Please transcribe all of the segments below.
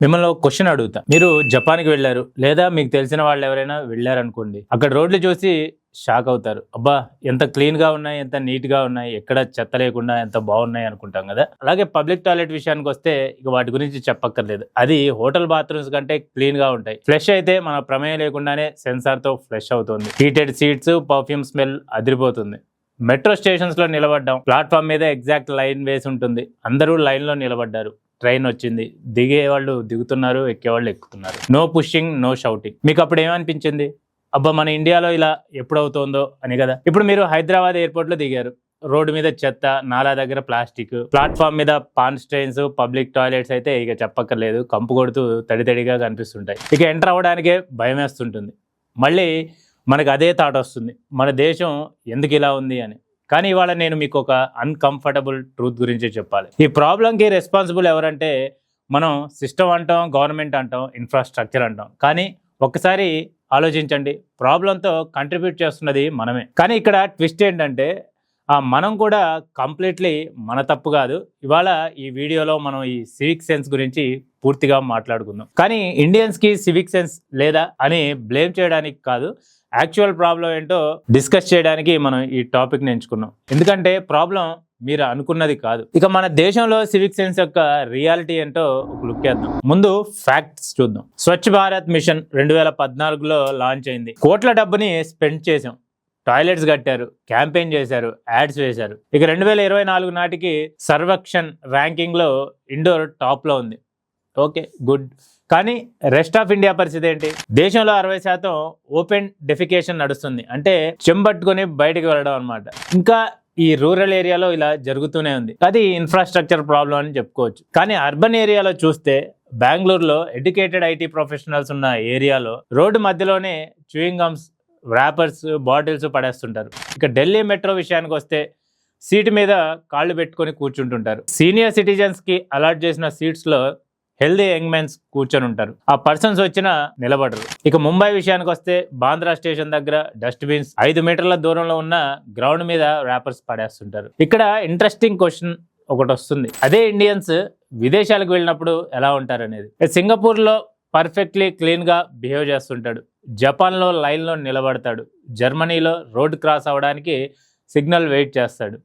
మిమ్మల్ని ఒక క్వశ్చన్ అడుగుతా. మీరు జపాన్కి వెళ్ళారు లేదా మీకు తెలిసిన వాళ్ళు ఎవరైనా వెళ్ళారనుకోండి. అక్కడ రోడ్లు చూసి షాక్ అవుతారు. అబ్బా ఎంత క్లీన్ గా ఉన్నాయి, ఎంత నీట్ గా ఉన్నాయి, ఎక్కడ చెత్త లేకుండా ఎంత బాగున్నాయి అనుకుంటాం కదా. అలాగే పబ్లిక్ టాయిలెట్ విషయానికి వస్తే ఇక వాటి గురించి చెప్పక్కర్లేదు. అది హోటల్ బాత్రూమ్స్ కంటే క్లీన్ గా ఉంటాయి. ఫ్లష్ అయితే మన ప్రమేయం లేకుండానే సెన్సార్ తో ఫ్లష్ అవుతుంది. హీటెడ్ సీట్స్, పర్ఫ్యూమ్ స్మెల్ అదిరిపోతుంది. మెట్రో స్టేషన్స్ లో నిలబడ్డాం. ప్లాట్ఫామ్ మీద ఎగ్జాక్ట్ లైన్ వేసి ఉంటుంది. అందరూ లైన్ లో నిలబడ్డారు. ట్రైన్ వచ్చింది, దిగే వాళ్ళు దిగుతున్నారు, ఎక్కేవాళ్ళు ఎక్కుతున్నారు. No pushing, no shouting. మీకు అప్పుడు ఏమనిపించింది? అబ్బా మన ఇండియాలో ఇలా ఎప్పుడవుతోందో అని కదా. ఇప్పుడు మీరు హైదరాబాద్ ఎయిర్పోర్ట్ లో దిగారు. రోడ్డు మీద చెత్త, నాలా దగ్గర ప్లాస్టిక్, ప్లాట్ఫామ్ మీద పాన్ స్ట్రెయిన్స్, పబ్లిక్ టాయిలెట్స్ అయితే ఇక చెప్పక్కర్లేదు, కంపు కొడుతూ తడితడిగా కనిపిస్తుంటాయి. ఇక ఎంటర్ అవ్వడానికే భయం వేస్తుంటుంది. మళ్ళీ మనకు అదే థాట్ వస్తుంది, మన దేశం ఎందుకు ఇలా ఉంది అని. కానీ ఇవాళ నేను మీకు ఒక అన్కంఫర్టబుల్ ట్రూత్ గురించి చెప్పాలి. ఈ ప్రాబ్లంకి రెస్పాన్సిబుల్ ఎవరంటే మనం సిస్టమ్ అంటాం, గవర్నమెంట్ అంటాం, ఇన్ఫ్రాస్ట్రక్చర్ అంటాం. కానీ ఒక్కసారి ఆలోచించండి, ప్రాబ్లంతో కంట్రిబ్యూట్ చేస్తున్నది మనమే. కానీ ఇక్కడ ట్విస్ట్ ఏంటంటే మనం కూడా కంప్లీట్లీ మన తప్పు కాదు. ఇవాళ ఈ వీడియోలో మనం ఈ సివిక్ సెన్స్ గురించి పూర్తిగా మాట్లాడుకుందాం. కానీ ఇండియన్స్కి సివిక్ సెన్స్ లేదా అని బ్లేమ్ చేయడానికి కాదు, యాక్చువల్ ప్రాబ్లం ఏంటో డిస్కస్ చేయడానికి మనం ఈ టాపిక్ని ఎంచుకున్నాం. ఎందుకంటే ప్రాబ్లం మీరు అనుకున్నది కాదు. ఇక మన దేశంలో సివిక్ సెన్స్ యొక్క రియాలిటీ ఏంటో ఒక లుక్ వేద్దాం. ముందు ఫ్యాక్ట్స్ చూద్దాం. స్వచ్ఛ భారత్ మిషన్ 2014లో లాంచ్ అయింది. కోట్ల డబ్బుని స్పెండ్ చేసాం. టాయిలెట్స్ కట్టారు, క్యాంపెయిన్ చేశారు, యాడ్స్ వేశారు. ఇక 2024 నాటికి సర్వక్షన్ ర్యాంకింగ్ లో ఇండోర్ టాప్ లో ఉంది. Okay, good. కానీ రెస్ట్ ఆఫ్ ఇండియా పరిస్థితి ఏంటి? దేశంలో 60% ఓపెన్ డెఫికేషన్ నడుస్తుంది. అంటే చెంబట్టుకొని బయటకు వెళ్ళడం అనమాట. ఇంకా ఈ రూరల్ ఏరియాలో ఇలా జరుగుతూనే ఉంది. అది ఇన్ఫ్రాస్ట్రక్చర్ ప్రాబ్లం అని చెప్పుకోవచ్చు. కానీ అర్బన్ ఏరియాలో చూస్తే బెంగళూరులో ఎడ్యుకేటెడ్ ఐటీ ప్రొఫెషనల్స్ ఉన్న ఏరియాలో రోడ్డు మధ్యలోనే చూయింగ్ గమ్స్, ర్యాపర్స్, బాటిల్స్ పడేస్తుంటారు. ఇక ఢిల్లీ మెట్రో విషయానికి వస్తే సీటు మీద కాళ్ళు పెట్టుకొని కూర్చుంటుంటారు. సీనియర్ సిటిజన్స్ కి అలాట్ చేసిన సీట్స్ లో హెల్దీ యంగ్ మెన్స్ కూర్చొని ఉంటారు. ఆ పర్సన్స్ వచ్చినా నిలబడరు. ఇక ముంబై విషయానికి వస్తే బాంద్రా స్టేషన్ దగ్గర డస్ట్బిన్స్ 5 మీటర్ల దూరంలో ఉన్న గ్రౌండ్ మీద ర్యాపర్స్ పడేస్తుంటారు. ఇక్కడ ఇంట్రెస్టింగ్ క్వశ్చన్ ఒకటి వస్తుంది, అదే ఇండియన్స్ విదేశాలకు వెళ్ళినప్పుడు ఎలా ఉంటారు అనేది. సింగపూర్ లో పర్ఫెక్ట్లీ క్లీన్ గా బిహేవ్ చేస్తుంటాడు. జపాన్ లో లైన్ లో నిలబడతాడు. జర్మనీలో రోడ్ క్రాస్ అవ్వడానికి సిగ్నల్ వెయిట్ చేస్తాడు.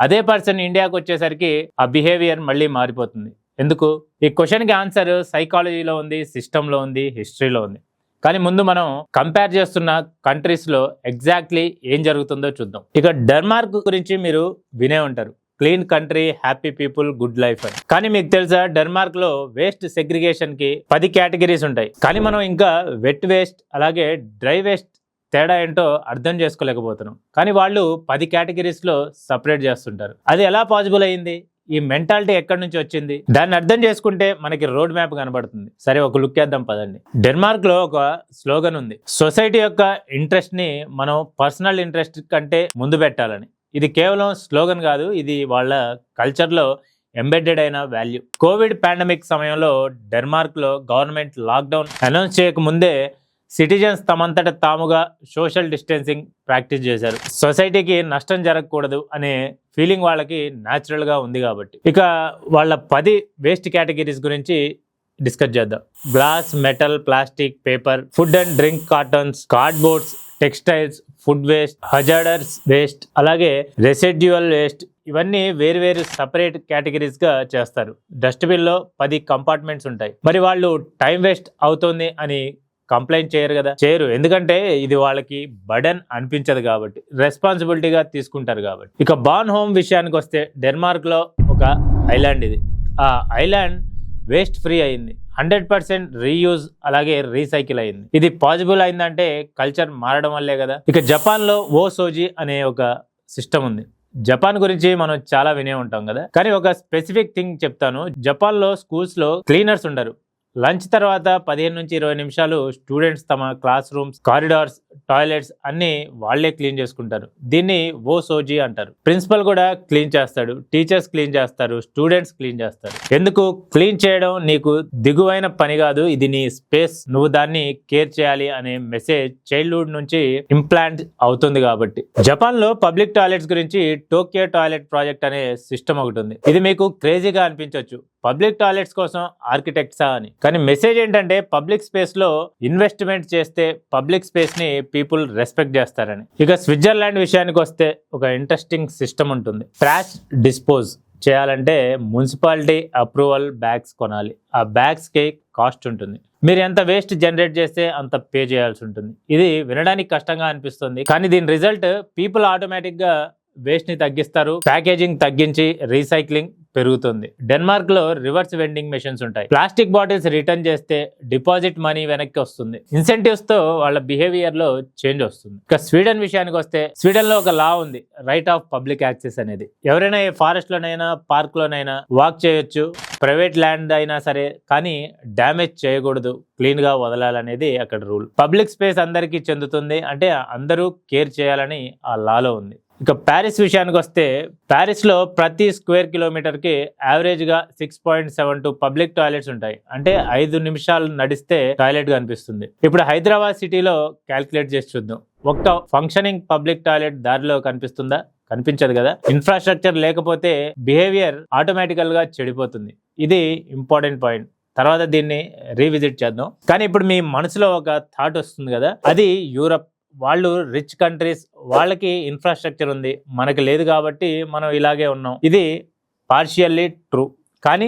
అదే పర్సన్ ఇండియాకి వచ్చేసరికి ఆ బిహేవియర్ మళ్ళీ మారిపోతుంది. ఎందుకు? ఈ క్వశ్చన్కి ఆన్సర్ సైకాలజీలో ఉంది, సిస్టంలో ఉంది, హిస్టరీలో ఉంది. కానీ ముందు మనం కంపేర్ చేస్తున్న కంట్రీస్లో ఎగ్జాక్ట్లీ ఏం జరుగుతుందో చూద్దాం. ఇక డెన్మార్క్ గురించి మీరు వినే ఉంటారు, clean country, happy people, good life అని. కానీ మీకు తెలుసా, డెన్మార్క్ లో వేస్ట్ సెగ్రిగేషన్ కి 10 కేటగిరీస్ ఉంటాయి. కానీ మనం ఇంకా వెట్ వేస్ట్ అలాగే డ్రై వేస్ట్ తేడా ఏంటో అర్థం చేసుకోలేకపోతున్నాం. కానీ వాళ్ళు 10 కేటగిరీస్ లో సపరేట్ చేస్తుంటారు. అది ఎలా పాసిబుల్ అయింది? ఈ మెంటాలిటీ ఎక్కడి నుంచి వచ్చింది? దాన్ని అర్థం చేసుకుంటే మనకి రోడ్ మ్యాప్ కనబడుతుంది. సరే, ఒక లుక్ వేద్దాం పదండి. డెన్మార్క్ లో ఒక స్లోగన్ ఉంది, సొసైటీ యొక్క ఇంట్రెస్ట్ ని మనం పర్సనల్ ఇంట్రెస్ట్ కంటే ముందు పెట్టాలని. ఇది కేవలం స్లోగన్ కాదు, ఇది వాళ్ళ కల్చర్లో ఎంబెడెడ్ అయిన వాల్యూ. కోవిడ్ పాండమిక్ సమయంలో డెన్మార్క్ లో గవర్నమెంట్ లాక్డౌన్ అనౌన్స్ చేయకముందే సిటిజన్స్ తమంతట తాముగా సోషల్ డిస్టెన్సింగ్ ప్రాక్టీస్ చేశారు. సొసైటీకి నష్టం జరగకూడదు అనే ఫీలింగ్ వాళ్ళకి న్యాచురల్ గా ఉంది కాబట్టి. ఇక వాళ్ళ 10 వేస్ట్ కేటగిరీస్ గురించి డిస్కస్ చేద్దాం. Glass, metal, plastic, paper, food and drink cartons, cardboards, textiles, food waste, hazardous waste, అలాగే రెసిడ్యువల్ వేస్ట్, ఇవన్నీ వేరు సపరేట్ కేటగిరీస్ గా చేస్తారు. డస్ట్బిన్ లో 10 కంపార్ట్మెంట్స్ ఉంటాయి. మరి వాళ్ళు టైం వేస్ట్ అవుతుంది అని కంప్లైంట్ చేయరు కదా. చేయరు, ఎందుకంటే ఇది వాళ్ళకి బర్డెన్ అనిపించదు కాబట్టి, రెస్పాన్సిబిలిటీగా తీసుకుంటారు కాబట్టి. ఇక బార్న్ హోమ్ విషయానికి వస్తే డెన్మార్క్ లో ఒక ఐలాండ్ ఇది. ఆ ఐలాండ్ వేస్ట్ ఫ్రీ అయింది. 100% రీయూజ్ అలాగే రీసైకిల్ అయింది. ఇది పాసిబుల్ అయిందంటే కల్చర్ మారడం వల్లే కదా. ఇక జపాన్ లో ఓ సోజీ అనే ఒక సిస్టమ్ ఉంది. జపాన్ గురించి మనం చాలా వినే ఉంటాం కదా. కానీ ఒక స్పెసిఫిక్ థింగ్ చెప్తాను, జపాన్ లో స్కూల్స్ లో క్లీనర్స్ ఉండరు. లంచ్ తర్వాత 15 నుంచి 20 నిమిషాలు స్టూడెంట్స్ తమ క్లాస్ రూమ్స్, కారిడార్స్, టాయిలెట్స్ అన్ని వాళ్లే క్లీన్ చేసుకుంటారు. దీన్ని ఓ సోజీ అంటారు. ప్రిన్సిపల్ కూడా క్లీన్ చేస్తాడు, టీచర్స్ క్లీన్ చేస్తారు, స్టూడెంట్స్ క్లీన్ చేస్తారు. ఎందుకు? క్లీన్ చేయడం నీకు దిగువైన పని కాదు, ఇది నీ స్పేస్, నువ్వు దాన్ని కేర్ చేయాలి అనే మెసేజ్ చైల్డ్హుడ్ నుంచి ఇంప్లాంట్ అవుతుంది కాబట్టి. జపాన్ లో పబ్లిక్ టాయిలెట్స్ గురించి టోక్యో టాయిలెట్ ప్రాజెక్ట్ అనే సిస్టమ్ ఒకటి ఉంది. ఇది మీకు క్రేజీగా అనిపించవచ్చు, పబ్లిక్ టాయిలెట్స్ కోసం ఆర్కిటెక్ట్సా అని. కానీ మెసేజ్ ఏంటంటే పబ్లిక్ స్పేస్ లో ఇన్వెస్ట్మెంట్ చేస్తే పబ్లిక్ స్పేస్ ని పీపుల్ రెస్పెక్ట్ చేస్తారని. ఇక స్విట్జర్లాండ్ విషయానికి వస్తే ఒక ఇంట్రెస్టింగ్ సిస్టమ్ ఉంటుంది. ట్రాష్ డిస్పోజ్ చేయాలంటే మున్సిపాలిటీ అప్రూవల్ బ్యాగ్స్ కొనాలి. ఆ బ్యాగ్స్ కి కాస్ట్ ఉంటుంది. మీరు ఎంత వేస్ట్ జనరేట్ చేస్తే అంత పే చేయాల్సి ఉంటుంది. ఇది వినడానికి కష్టంగా అనిపిస్తుంది, కానీ దీని రిజల్ట్ పీపుల్ ఆటోమేటిక్ గా వేస్ట్ ని తగ్గిస్తారు, ప్యాకేజింగ్ తగ్గించి రీసైక్లింగ్ పెరుగుతుంది. డెన్మార్క్ లో రివర్స్ వెండింగ్ మెషిన్స్ ఉంటాయి. ప్లాస్టిక్ బాటిల్స్ రిటర్న్ చేస్తే డిపాజిట్ మనీ వెనక్కి వస్తుంది. ఇన్సెంటివ్స్ తో వాళ్ళ బిహేవియర్ లో చేంజ్ వస్తుంది. ఇక స్వీడన్ విషయానికి వస్తే స్వీడన్ లో ఒక లా ఉంది, రైట్ ఆఫ్ పబ్లిక్ యాక్సెస్ అనేది. ఎవరైనా ఏ ఫారెస్ట్ లోనైనా పార్క్ లోనైనా వాక్ చేయొచ్చు, ప్రైవేట్ ల్యాండ్ అయినా సరే, కానీ డ్యామేజ్ చేయకూడదు, క్లీన్ గా వదలాలనేది అక్కడ రూల్. పబ్లిక్ స్పేస్ అందరికీ చెందుతుంది అంటే అందరూ కేర్ చేయాలని ఆ లాలో ఉంది. ఇక ప్యారిస్ విషయానికి వస్తే ప్యారిస్ లో ప్రతి స్క్వేర్ కిలోమీటర్ కి యావరేజ్ గా 6.72 పబ్లిక్ టాయిలెట్స్ ఉంటాయి. అంటే 5 నిమిషాలు నడిస్తే టాయిలెట్ కనిపిస్తుంది. ఇప్పుడు హైదరాబాద్ సిటీలో క్యాల్కులేట్ చేసి చూద్దాం. ఒక్క ఫంక్షనింగ్ పబ్లిక్ టాయిలెట్ దారిలో కనిపిస్తుందా? కనిపించదు కదా. ఇన్ఫ్రాస్ట్రక్చర్ లేకపోతే బిహేవియర్ ఆటోమేటికల్ గా చెడిపోతుంది. ఇది ఇంపార్టెంట్ పాయింట్. తర్వాత దీన్ని రీవిజిట్ చేద్దాం. కానీ ఇప్పుడు మీ మనసులో ఒక థాట్ వస్తుంది కదా, అది యూరప్. వాళ్ళు రిచ్ కంట్రీస్, వాళ్ళకి ఇన్ఫ్రాస్ట్రక్చర్ ఉంది, మనకి లేదు కాబట్టి మనం ఇలాగే ఉన్నాం. ఇది పార్షియల్లీ ట్రూ. కానీ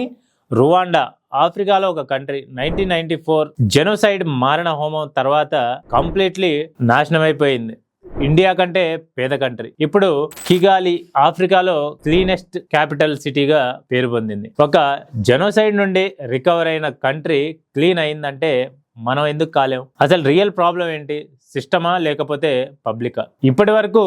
రువాండా ఆఫ్రికాలో ఒక కంట్రీ 1994 జెనోసైడ్ మారణ హోమం తర్వాత కంప్లీట్లీ నాశనం అయిపోయింది. ఇండియా కంటే పేద కంట్రీ. ఇప్పుడు కిగాలి ఆఫ్రికాలో క్లీనెస్ట్ క్యాపిటల్ సిటీగా పేరు పొందింది. ఒక జెనోసైడ్ నుండి రికవర్ అయిన కంట్రీ క్లీన్ అయిందంటే మనం ఎందుకు కాలేం? అసలు రియల్ ప్రాబ్లం ఏంటి? సిస్టమా లేకపోతే పబ్లికా? ఇప్పటి వరకు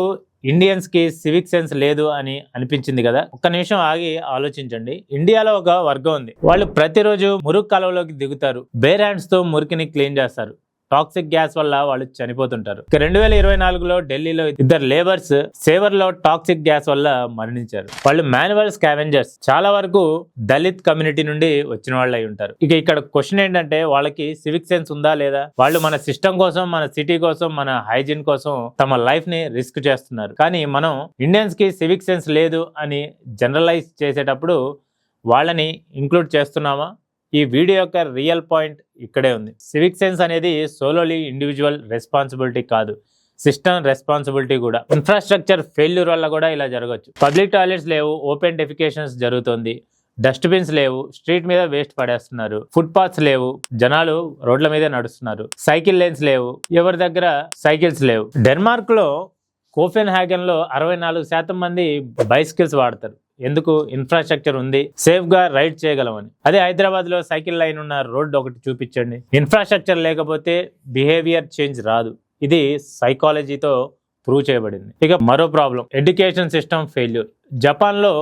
ఇండియన్స్ కి సివిక్ సెన్స్ లేదు అని అనిపించింది కదా. ఒక్క నిమిషం ఆగి ఆలోచించండి. ఇండియాలో ఒక వర్గం ఉంది. వాళ్ళు ప్రతిరోజు మురుగు కాలువలోకి దిగుతారు, బేర్ హ్యాండ్స్ తో మురికిని క్లీన్ చేస్తారు. టాక్సిక్ గ్యాస్ వల్ల వాళ్ళు చనిపోతుంటారు. 2024లో ఢిల్లీలో 2 లేబర్స్ సేవర్ లో టాక్సిక్ గ్యాస్ వల్ల మరణించారు. వాళ్ళు మాన్యువల్ స్కావెంజర్స్, చాలా వరకు దళిత్ కమ్యూనిటీ నుండి వచ్చిన వాళ్ళు అయి ఉంటారు. ఇక ఇక్కడ క్వశ్చన్ ఏంటంటే వాళ్ళకి సివిక్ సెన్స్ ఉందా లేదా? వాళ్ళు మన సిస్టమ్ కోసం, మన సిటీ కోసం, మన హైజీన్ కోసం తమ లైఫ్ ని రిస్క్ చేస్తున్నారు. కానీ మనం ఇండియన్స్ కి సివిక్ సెన్స్ లేదు అని జనరలైజ్ చేసేటప్పుడు వాళ్ళని ఇంక్లూడ్ చేస్తున్నామా? ఈ వీడియో యొక్క రియల్ పాయింట్ ఇక్కడే ఉంది. సివిక్ సెన్స్ అనేది సోలోలీ ఇండివిజువల్ రెస్పాన్సిబిలిటీ కాదు, సిస్టమ్ రెస్పాన్సిబిలిటీ కూడా. ఇన్ఫ్రాస్ట్రక్చర్ ఫెయిల్యూర్ వల్ల కూడా ఇలా జరగచ్చు. పబ్లిక్ టాయిలెట్స్ లేవు, ఓపెన్ డెఫికేషన్స్ జరుగుతుంది, డస్ట్బిన్స్ లేవు, స్ట్రీట్ మీద వేస్ట్ పడేస్తున్నారు, ఫుట్ పాత్స్ లేవు, జనాలు రోడ్ల మీద నడుస్తున్నారు, సైకిల్ లేన్స్ లేవు, ఎవరి దగ్గర సైకిల్స్ లేవు. డెన్మార్క్ లో కోపెన్ హ్యాగన్ లో 64% మంది బైసికల్స్ వాడతారు. ఎందుకు? ఇన్ఫ్రాస్ట్రక్చర్ ఉంది, సేఫ్ గా రైడ్ చేయగలమని. అదే హైదరాబాద్ లో సైకిల్ లైన్ ఉన్న రోడ్ ఒకటి చూపించండి. ఇన్ఫ్రాస్ట్రక్చర్ లేకపోతే బిహేవియర్ చేంజ్ రాదు. ఇది సైకాలజీతో ప్రూవ్ చేయబడింది. ఇక మరో problem, education system failure. Japan లో,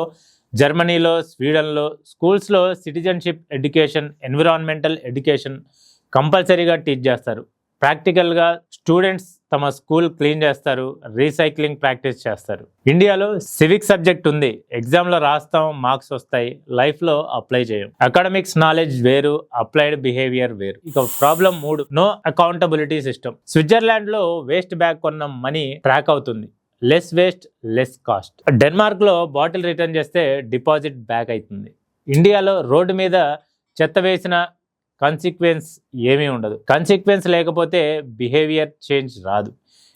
జర్మనీలో, స్వీడన్ లో స్కూల్స్ లో సిటిజన్షిప్ ఎడ్యుకేషన్, ఎన్విరాన్మెంటల్ ఎడ్యుకేషన్ కంపల్సరీగా టీచ్ చేస్తారు. ప్రాక్టికల్ గా స్టూడెంట్స్ తమ స్కూల్ క్లీన్ చేస్తారు, రీసైక్లింగ్ ప్రాక్టీస్ చేస్తారు. ఇండియాలో సివిక్ సబ్జెక్ట్ ఉంది, ఎగ్జామ్ లో రాస్తాం, మార్క్స్ వస్తాయి, లైఫ్ లో అప్లై చేయం. అకాడమిక్స్ నాలెడ్జ్ వేరు, అప్లైడ్ బిహేవియర్ వేరు. ఇక problem 3, no accountability system. Switzerland లో వేస్ట్ బ్యాగ్ కొన్న మనీ ట్రాక్ అవుతుంది. Less waste less cost. Denmark లో బాటిల్ రిటర్న్ చేస్తే డిపాజిట్ బ్యాక్ అవుతుంది. ఇండియాలో రోడ్డు మీద చెత్త వేసిన కాన్సిక్వెన్స్ ఏమీ ఉండదు. కాన్సిక్వెన్స్ లేకపోతే బిహేవియర్ చేంజ్ రాదు.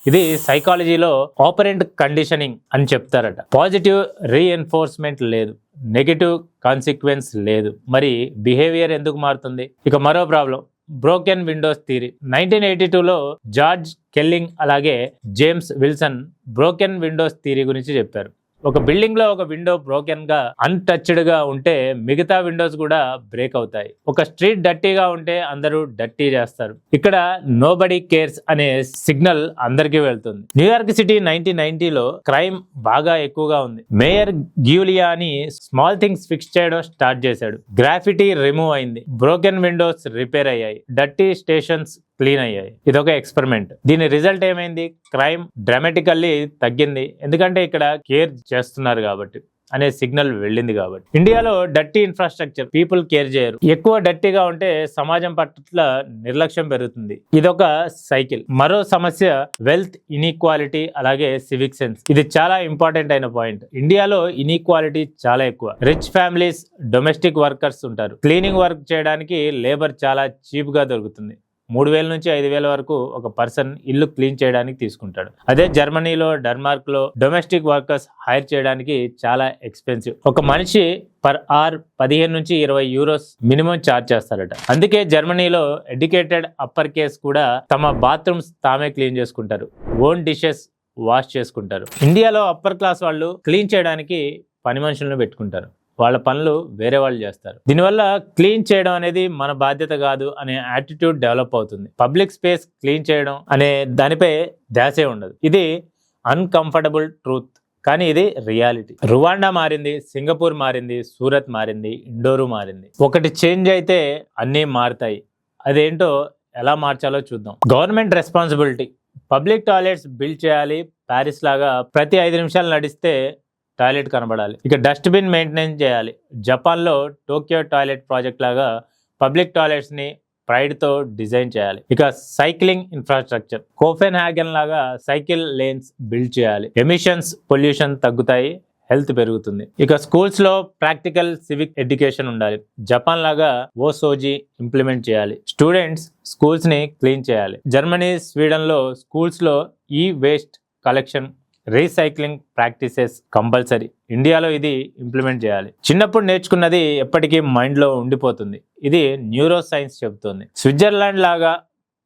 ఇది సైకాలజీలో ఆపరెంట్ కండిషనింగ్ అని చెప్తారట. పాజిటివ్ రీఎన్ఫోర్స్మెంట్ లేదు, నెగిటివ్ కాన్సిక్వెన్స్ లేదు. మరి బిహేవియర్ ఎందుకు మారుతుంది? ఇక మరో ప్రాబ్లం, బ్రోకెన్ విండోస్ థియరీ. 1982లో జార్జ్ కెల్లింగ్ అలాగే James Wilson broken windows theory గురించి చెప్పారు. ఒక బిల్డింగ్ లో ఒక విండో బ్రోకెన్ గా, అన్టచ్డ్ గా ఉంటే మిగతా విండోస్ కూడా బ్రేక్ అవుతాయి. ఒక స్ట్రీట్ డర్టీగా ఉంటే అందరూ డర్టీ చేస్తారు. ఇక్కడ నోబడీ కేర్స్ అనే సిగ్నల్ అందరికీ వెళ్తుంది. న్యూయార్క్ సిటీ 1990లో క్రైమ్ బాగా ఎక్కువగా ఉంది. మేయర్ గ్యూలియాని స్మాల్ థింగ్స్ ఫిక్స్ చేయడం స్టార్ట్ చేశాడు. గ్రాఫిటీ రిమూవ్ అయింది, బ్రోకెన్ విండోస్ రిపేర్ అయ్యాయి, డర్టీ స్టేషన్స్ క్లీన్ అయ్యాయి. ఇదొక ఎక్స్పెరిమెంట్. దీని రిజల్ట్ ఏమైంది? క్రైమ్ డ్రామాటికల్లీ తగ్గింది, ఎందుకంటే ఇక్కడ కేర్ చేస్తున్నారు కాబట్టి. అనే సిగ్నల్ వెళ్ళింది కాబట్టి. ఇండియాలో డర్టీ ఇన్ఫ్రాస్ట్రక్చర్, పీపుల్ కేర్ చేయరు. ఎక్కువ డర్టీగా ఉంటే సమాజం పట్ల నిర్లక్ష్యం పెరుగుతుంది. ఇదొక సైకిల్. మరో సమస్య వెల్త్ ఇన్ఈక్వాలిటీ, అలాగే సివిక్ సెన్స్. ఇది చాలా ఇంపార్టెంట్ అయిన పాయింట్. ఇండియాలో ఇన్ఈక్వాలిటీ చాలా ఎక్కువ. రిచ్ ఫ్యామిలీస్ డొమెస్టిక్ వర్కర్స్ ఉంటారు. క్లీనింగ్ వర్క్ చేయడానికి లేబర్ చాలా చీప్ గా దొరుకుతుంది. 3,000 నుంచి 5,000 వరకు ఒక పర్సన్ ఇల్లు క్లీన్ చేయడానికి తీసుకుంటాడు. అదే జర్మనీలో, డెన్మార్క్ లో డొమెస్టిక్ వర్కర్స్ హైర్ చేయడానికి చాలా ఎక్స్పెన్సివ్. ఒక మనిషి పర్ అవర్ 15 నుంచి 20 యూరోస్ మినిమం ఛార్జ్ చేస్తారట. అందుకే జర్మనీలో ఎడ్యుకేటెడ్ అప్పర్ కేస్ కూడా తమ బాత్రూమ్స్ తామే క్లీన్ చేసుకుంటారు. ఓన్ డిషెస్ వాష్ చేసుకుంటారు. ఇండియాలో అప్పర్ క్లాస్ వాళ్ళు క్లీన్ చేయడానికి పని మనుషులను పెట్టుకుంటారు. వాళ్ళ పనులు వేరే వాళ్ళు చేస్తారు. దీనివల్ల క్లీన్ చేయడం అనేది మన బాధ్యత కాదు అనే యాటిట్యూడ్ డెవలప్ అవుతుంది. పబ్లిక్ స్పేస్ క్లీన్ చేయడం అనే దానిపై ధ్యాసే ఉండదు. ఇది అన్కంఫర్టబుల్ ట్రూత్, కానీ ఇది రియాలిటీ. రువాండా మారింది, సింగపూర్ మారింది, సూరత్ మారింది, ఇండోరు మారింది. ఒకటి చేంజ్ అయితే అన్నీ మారుతాయి. అదేంటో ఎలా మార్చాలో చూద్దాం. Government responsibility. Public toilets build చేయాలి. ప్యారిస్ లాగా ప్రతి 5 నిమిషాలు నడిస్తే టాయిలెట్ కనబడాలి. ఇక డస్ట్బిన్ మెయింటెనెన్స్ చేయాలి. జపాన్లో టోక్యో టాయిలెట్ ప్రాజెక్ట్ లాగా పబ్లిక్ టాయిలెట్స్ ని ప్రైడ్ తో డిజైన్ చేయాలి. ఇక సైక్లింగ్ ఇన్ఫ్రాస్ట్రక్చర్. కోపెన్ హ్యాగన్ లాగా సైకిల్ లేన్స్ బిల్డ్ చేయాలి. ఎమిషన్స్, పొల్యూషన్ తగ్గుతాయి, హెల్త్ పెరుగుతుంది. ఇక స్కూల్స్ లో ప్రాక్టికల్ సివిక్ ఎడ్యుకేషన్ ఉండాలి. జపాన్ లాగా ఓసోజీ ఇంప్లిమెంట్ చేయాలి. స్టూడెంట్స్ స్కూల్స్ ని క్లీన్ చేయాలి. జర్మనీ, స్వీడన్ లో స్కూల్స్ లో ఈ waste collection, recycling practices compulsory. ఇండియాలో ఇది ఇంప్లిమెంట్ చేయాలి. చిన్నప్పుడు నేర్చుకున్నది ఎప్పటికీ మైండ్ లో ఉండిపోతుంది. ఇది న్యూరో సైన్స్ చెబుతుంది. స్విట్జర్లాండ్ లాగా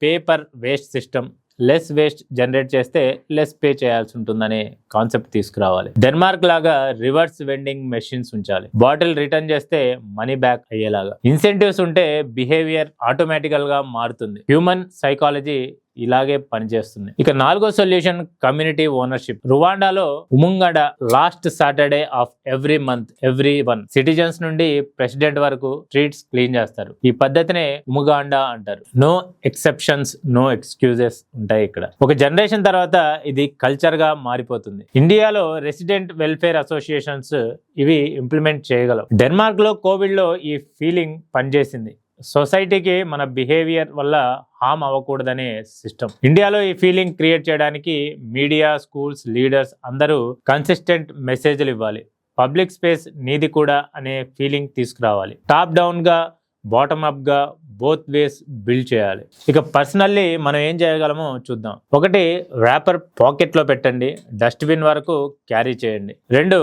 paper waste system, less waste generate చేస్తే లెస్ పే చేయాల్సి ఉంటుందనే కాన్సెప్ట్ తీసుకురావాలి. డెన్మార్క్ లాగా రివర్స్ వెండింగ్ మెషిన్స్ ఉంచాలి. బాటిల్ రిటర్న్ చేస్తే మనీ బ్యాక్ అయ్యేలాగా. ఇన్సెంటివ్స్ ఉంటే బిహేవియర్ ఆటోమేటికల్ గా మారుతుంది. హ్యూమన్ సైకాలజీ ఇలాగే పనిచేస్తుంది. ఇక 4వ సొల్యూషన్ కమ్యూనిటీ ఓనర్షిప్. రువాండాలో Umuganda last Saturday of every month every one citizens నుండి ప్రెసిడెంట్ వరకు స్ట్రీట్స్ క్లీన్ చేస్తారు. ఈ పద్ధతినే ఉముగాండా అంటారు. నో ఎక్సెప్షన్స్, నో ఎక్స్క్యూజెస్ ఉంటాయి ఇక్కడ. ఒక జనరేషన్ తర్వాత ఇది కల్చర్ గా మారిపోతుంది. ఇండియాలో రెసిడెంట్ వెల్ఫేర్ అసోసియేషన్స్ ఇవి ఇంప్లిమెంట్ చేయగలవు. డెన్మార్క్ లో కోవిడ్ లో ఈ ఫీలింగ్ పనిచేసింది. సొసైటీకి మన బిహేవియర్ వల్ల హామ్ అవ్వకూడదనే సిస్టమ్. ఇండియాలో ఈ ఫీలింగ్ క్రియేట్ చేయడానికి మీడియా, స్కూల్స్, లీడర్స్ అందరూ కన్సిస్టెంట్ మెసేజ్లు ఇవ్వాలి. పబ్లిక్ స్పేస్ నీది కూడా అనే ఫీలింగ్ తీసుకురావాలి. టాప్ డౌన్ గా, బాటమ్ అప్ గా, బోత్ వేస్ బిల్డ్ చేయాలి. ఇక పర్సనల్లీ మనం ఏం చేయగలమో చూద్దాం. 1, ర్యాపర్ పాకెట్ లో పెట్టండి, డస్ట్బిన్ వరకు క్యారీ చేయండి. 2,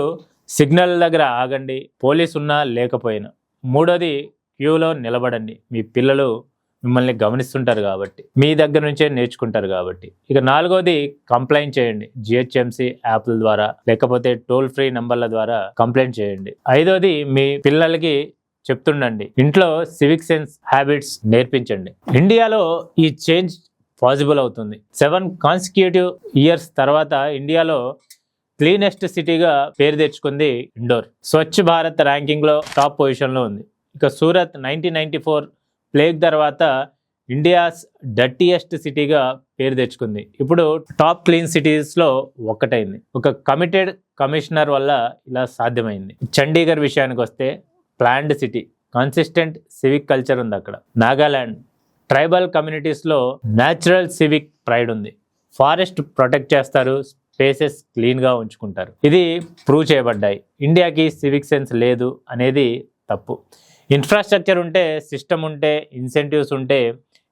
సిగ్నల్ దగ్గర ఆగండి, పోలీస్ ఉన్నా లేకపోయినా. 3, క్యూలో నిలబడండి. మీ పిల్లలు మిమ్మల్ని గమనిస్తుంటారు కాబట్టి, మీ దగ్గర నుంచే నేర్చుకుంటారు కాబట్టి. ఇక 4వది కంప్లైంట్ చేయండి. జిహెచ్ఎంసి యాప్ల ద్వారా లేకపోతే టోల్ ఫ్రీ నంబర్ల ద్వారా కంప్లైంట్ చేయండి. 5వది మీ పిల్లలకి చెప్తుండండి. ఇంట్లో సివిక్ సెన్స్ హ్యాబిట్స్ నేర్పించండి. ఇండియాలో ఈ చేంజ్ పాసిబుల్ అవుతుంది. 7 కాన్సిక్యూటివ్ ఇయర్స్ తర్వాత ఇండియాలో క్లీనెస్ట్ సిటీగా పేరు తెచ్చుకుంది ఇండోర్. స్వచ్ఛ భారత్ ర్యాంకింగ్ లో టాప్ పొజిషన్ లో ఉంది. ఇక సూరత్ 1994 ప్లేగ్ తర్వాత ఇండియాస్ డర్టీయెస్ట్ సిటీగా పేరు తెచ్చుకుంది. ఇప్పుడు టాప్ క్లీన్ సిటీస్ లో ఒక్కటైంది. ఒక కమిటెడ్ కమిషనర్ వల్ల ఇలా సాధ్యమైంది. చండీగఢ్ విషయానికి వస్తే planned city, consistent civic culture ఉంది అక్కడ. నాగాలాండ్ ట్రైబల్ కమ్యూనిటీస్ లో న్యాచురల్ సివిక్ ప్రైడ్ ఉంది. ఫారెస్ట్ ప్రొటెక్ట్ చేస్తారు, స్పేసెస్ క్లీన్ గా ఉంచుకుంటారు. ఇది ప్రూవ్ చేయబడ్డాయి. ఇండియాకి సివిక్ సెన్స్ లేదు అనేది తప్పు. ఇన్ఫ్రాస్ట్రక్చర్ ఉంటే, సిస్టమ్ ఉంటే, ఇన్సెంటివ్స్ ఉంటే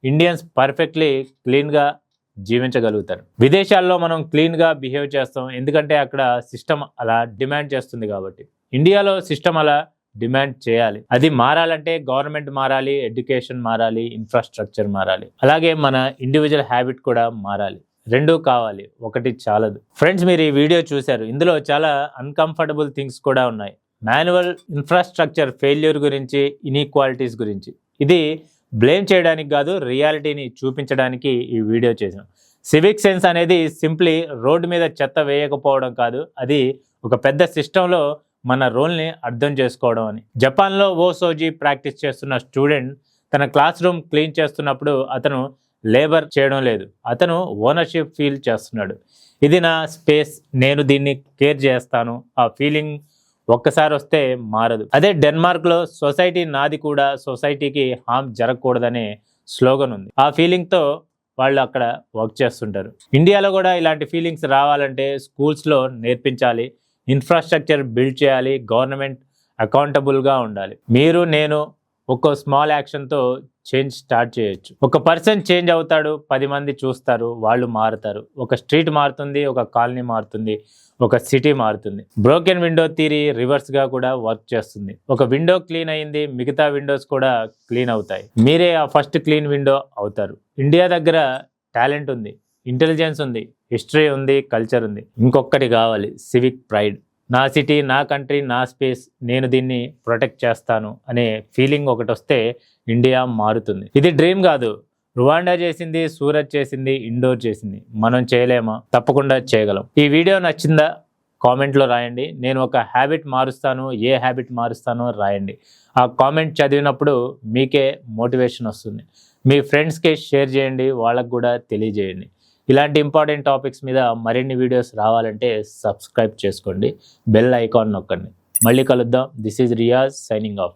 ఇండియన్స్ పర్ఫెక్ట్లీ క్లీన్గా జీవించగలుగుతారు. విదేశాల్లో మనం క్లీన్గా బిహేవ్ చేస్తాం, ఎందుకంటే అక్కడ సిస్టమ్ అలా డిమాండ్ చేస్తుంది కాబట్టి. ఇండియాలో సిస్టమ్ అలా డిమాండ్ చేయాలి. అది మారాలంటే గవర్నమెంట్ మారాలి, ఎడ్యుకేషన్ మారాలి, ఇన్ఫ్రాస్ట్రక్చర్ మారాలి. అలాగే మన ఇండివిజువల్ హ్యాబిట్ కూడా మారాలి. 2 కావాలి, 1 చాలదు. ఫ్రెండ్స్, మీరు ఈ వీడియో చూశారు. ఇందులో చాలా అన్కంఫర్టబుల్ థింగ్స్ కూడా ఉన్నాయి. మాన్యువల్ ఇన్ఫ్రాస్ట్రక్చర్ ఫెయిల్యూర్ గురించి, ఇన్ఈక్వాలిటీస్ గురించి. ఇది బ్లేమ్ చేయడానికి కాదు, రియాలిటీని చూపించడానికి ఈ వీడియో చేసాం. సివిక్ సెన్స్ అనేది సింప్లీ రోడ్డు మీద చెత్త వేయకపోవడం కాదు, అది ఒక పెద్ద సిస్టంలో మన రోల్ని అర్థం చేసుకోవడం అని. జపాన్లో ఓసోజీ ప్రాక్టీస్ చేస్తున్న స్టూడెంట్ తన క్లాస్ రూమ్ క్లీన్ చేస్తున్నప్పుడు అతను లేబర్ చేయడం లేదు, అతను ఓనర్షిప్ ఫీల్ చేస్తున్నాడు. ఇది నా స్పేస్, నేను దీన్ని కేర్ చేస్తాను. ఆ ఫీలింగ్ ఒక్కసారి వస్తే మారదు. అదే డెన్మార్క్లో సొసైటీ నాది కూడా, సొసైటీకి హామ్ జరగకూడదనే స్లోగన్ ఉంది. ఆ ఫీలింగ్తో వాళ్ళు అక్కడ వర్క్ చేస్తుంటారు. ఇండియాలో కూడా ఇలాంటి ఫీలింగ్స్ రావాలంటే స్కూల్స్లో నేర్పించాలి, ఇన్ఫ్రాస్ట్రక్చర్ బిల్డ్ చేయాలి, గవర్నమెంట్ అకౌంటబుల్గా ఉండాలి. మీరు నేను ఒక్కో స్మాల్ యాక్షన్తో చేంజ్ స్టార్ట్ చేయొచ్చు. ఒక పర్సన్ చేంజ్ అవుతాడు, 10 మంది చూస్తారు, వాళ్ళు మారుతారు. ఒక స్ట్రీట్ మారుతుంది, ఒక కాలనీ మారుతుంది, ఒక సిటీ మారుతుంది. బ్రోకెన్ విండో థియరీ రివర్స్గా కూడా వర్క్ చేస్తుంది. ఒక విండో క్లీన్ అయింది, మిగతా విండోస్ కూడా క్లీన్ అవుతాయి. మీరే ఆ ఫస్ట్ క్లీన్ విండో అవుతారు. ఇండియా దగ్గర టాలెంట్ ఉంది, ఇంటెలిజెన్స్ ఉంది, హిస్టరీ ఉంది, కల్చర్ ఉంది. ఇంకొకటి కావాలి, సివిక్ ప్రైడ్. నా సిటీ, నా కంట్రీ, నా స్పేస్, నేను దీన్ని ప్రొటెక్ట్ చేస్తాను అనే ఫీలింగ్ ఒకటి వస్తే ఇండియా మారుతుంది. ఇది డ్రీమ్ కాదు. రువాండా చేసింది, సూరత్ చేసింది, ఇండోర్ చేసింది. మనం చేయలేమా? తప్పకుండా చేయగలం. ఈ వీడియో నచ్చిందా? కామెంట్లో రాయండి. నేను ఒక హ్యాబిట్ మారుస్తాను, ఏ హ్యాబిట్ మారుస్తానో రాయండి. ఆ కామెంట్ చదివినప్పుడు మీకే మోటివేషన్ వస్తుంది. మీ ఫ్రెండ్స్కి షేర్ చేయండి, వాళ్ళకు కూడా తెలియజేయండి. ఇలాంటి ఇంపార్టెంట్ టాపిక్స్ మీద మరిన్ని వీడియోస్ రావాలంటే సబ్స్క్రైబ్ చేసుకోండి, బెల్ ఐకాన్ నొక్కండి. మళ్ళీ కలుద్దాం. This is Riyaz signing off.